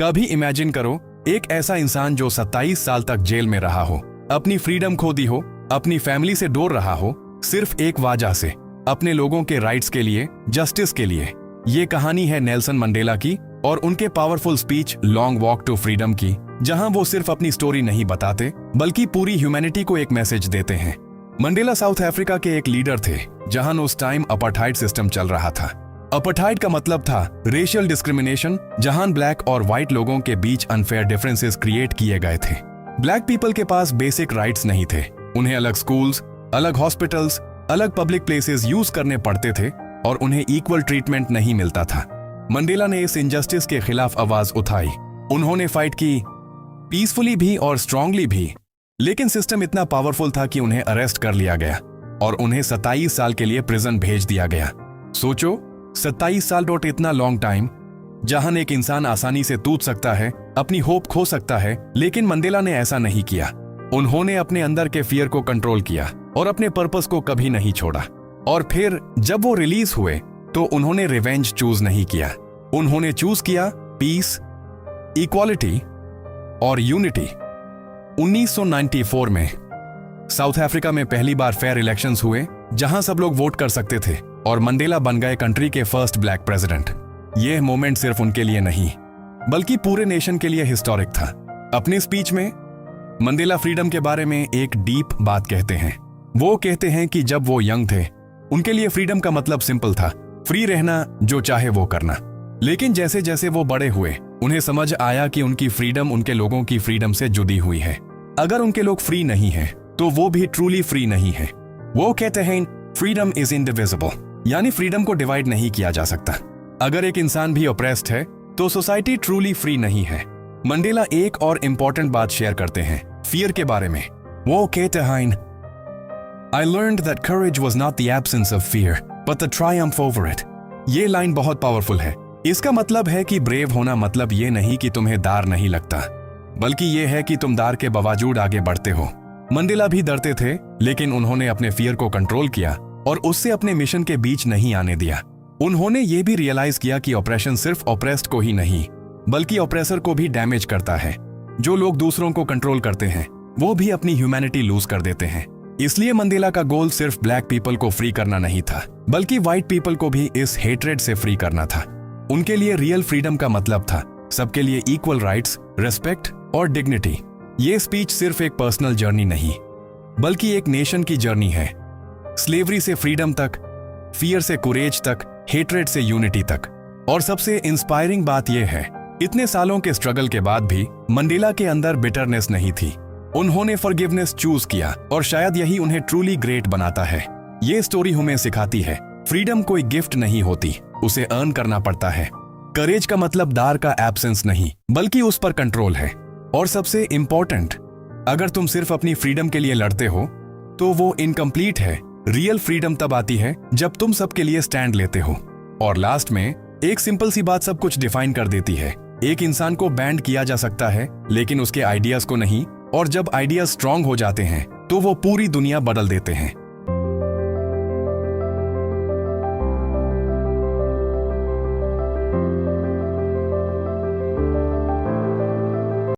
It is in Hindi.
कभी इमेजिन करो एक ऐसा इंसान जो 27 साल तक जेल में रहा हो, अपनी फ्रीडम खो दी हो, अपनी फैमिली से दूर रहा हो, सिर्फ एक वजह से, अपने लोगों के राइट्स के लिए, जस्टिस के लिए। ये कहानी है नेल्सन मंडेला की और उनके powerful speech long walk to freedom की, जहां वो सिर्फ अपनी स्टोरी नहीं बताते बल्कि पूरी ह्यूमैनिटी को एक मैसेज देते हैं। मंडेला साउथ अफ्रीका के एक लीडर थे जहां उस टाइम अपार्थाइड सिस्टम चल रहा था। अपार्थाइड का मतलब था रेशियल डिस्क्रिमिनेशन, जहां ब्लैक और व्हाइट लोगों के बीच अनफेयर डिफरेंसेस क्रिएट किए गए थे। ब्लैक पीपल के पास बेसिक राइट्स नहीं थे, उन्हें अलग स्कूल्स, अलग हॉस्पिटल्स, अलग पब्लिक प्लेसेस यूज करने पड़ते थे और उन्हें इक्वल ट्रीटमेंट नहीं मिलता था। मंडेला ने इस इनजस्टिस के खिलाफ आवाज उठाई। उन्होंने फाइट की, पीसफुली भी और स्ट्रांगली भी, लेकिन सिस्टम इतना पावरफुल था कि उन्हें अरेस्ट कर लिया गया और उन्हें 27 साल के लिए प्रिजन भेज दिया गया। सोचो, 27 साल डॉट इतना लॉन्ग टाइम, जहां एक इंसान आसानी से टूट सकता है, अपनी होप खो सकता है, लेकिन मंडेला ने ऐसा नहीं किया। उन्होंने अपने अंदर के फियर को कंट्रोल किया और अपने पर्पस को कभी नहीं छोड़ा। और फिर जब वो रिलीज हुए तो उन्होंने रिवेंज चूज नहीं किया, उन्होंने चूज किया पीस, इक्वालिटी और यूनिटी। 1994 में साउथ अफ्रीका में पहली बार फेयर इलेक्शंस हुए जहां सब लोग वोट कर सकते थे और मंडेला बन गए कंट्री के फर्स्ट ब्लैक प्रेसिडेंट। यह मोमेंट सिर्फ उनके लिए नहीं बल्कि पूरे नेशन के लिए हिस्टोरिक था। अपने स्पीच में मंडेला फ्रीडम के बारे में एक डीप बात कहते हैं। वो कहते हैं कि जब वो यंग थे उनके लिए फ्रीडम का मतलब सिंपल था, फ्री रहना, जो चाहे वो करना। लेकिन जैसे जैसे वो बड़े हुए उन्हें समझ आया कि उनकी फ्रीडम उनके लोगों की फ्रीडम से जुड़ी हुई है। अगर उनके लोग फ्री नहीं हैं तो वो भी ट्रूली फ्री नहीं है। वो कहते हैं फ्रीडम इज इंडिविजिबल, यानी फ्रीडम को डिवाइड नहीं किया जा सकता। अगर एक इंसान भी ऑप्रेस्ड है तो सोसाइटी ट्रूली फ्री नहीं है। मंडेला एक और इंपॉर्टेंट बात शेयर करते हैं फियर के बारे में। वो कहते हैं, I learned that courage was not the absence of fear, but the triumph over it. ये लाइन बहुत पावरफुल है। इसका मतलब है कि ब्रेव होना मतलब ये नहीं कि तुम्हें डर नहीं लगता, बल्कि ये है कि तुम डर के बावजूद आगे बढ़ते हो। मंडेला भी डरते थे, लेकिन उन्होंने अपने फियर को कंट्रोल किया और उससे अपने मिशन के बीच नहीं आने दिया। उन्होंने ये भी रियलाइज किया कि ऑपरेशन सिर्फ ऑप्रेस्ड को ही नहीं बल्कि ऑप्रेसर को भी डैमेज करता है। जो लोग दूसरों को कंट्रोल करते हैं वो भी अपनी ह्यूमैनिटी लूज कर देते हैं। इसलिए मंडेला का गोल सिर्फ ब्लैक पीपल को फ्री करना नहीं था, बल्कि व्हाइट पीपल को भी इस हेट्रेड से फ्री करना था। उनके लिए रियल फ्रीडम का मतलब था सबके लिए इक्वल राइट्स, रेस्पेक्ट और डिग्निटी। ये स्पीच सिर्फ एक पर्सनल जर्नी नहीं बल्कि एक नेशन की जर्नी है। स्लेवरी से फ्रीडम तक, फियर से कुरेज तक, हेट्रेड से यूनिटी तक। और सबसे इंस्पायरिंग बात यह है, इतने सालों के स्ट्रगल के बाद भी मंडेला के अंदर बिटरनेस नहीं थी। उन्होंने फॉरगिवनेस चूज किया और शायद यही उन्हें ट्रूली ग्रेट बनाता है। ये स्टोरी हमें सिखाती है फ्रीडम कोई गिफ्ट नहीं होती, उसे अर्न करना पड़ता है। करेज का मतलब डर का एब्सेंस नहीं बल्कि उस पर कंट्रोल है। और सबसे इंपॉर्टेंट, अगर तुम सिर्फ अपनी फ्रीडम के लिए लड़ते हो तो वो इनकम्प्लीट है। रियल फ्रीडम तब आती है जब तुम सबके लिए स्टैंड लेते हो। और लास्ट में एक सिंपल सी बात सब कुछ डिफाइन कर देती है। एक इंसान को बैंड किया जा सकता है लेकिन उसके आइडियाज को नहीं, और जब आइडियाज स्ट्रांग हो जाते हैं तो वो पूरी दुनिया बदल देते हैं।